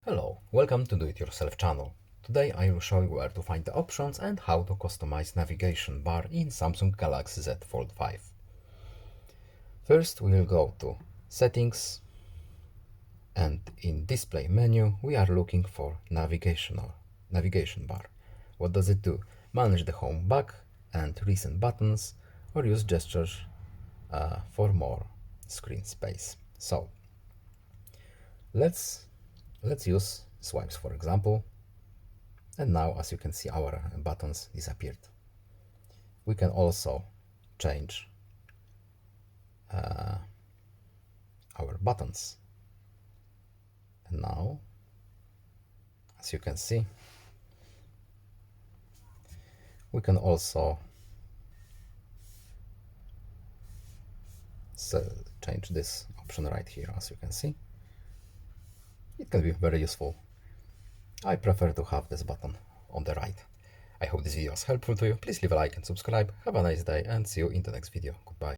Hello, welcome to Do It Yourself channel. Today I will show you where to find the options and how to customize navigation bar in Samsung Galaxy Z Fold5. First we will go to Settings, and in Display menu we are looking for navigation bar. What does it do? Manage the home, back and recent buttons, or use gestures for more screen space. So let's use swipes for example. And now, as you can see, our buttons disappeared. We can also change our buttons. And now, as you can see, we can also change this option right here. As you can see, it can be very useful. I prefer to have this button on the right. I hope this video was helpful to you. Please leave a like and subscribe. Have a nice day and see you in the next video. Goodbye.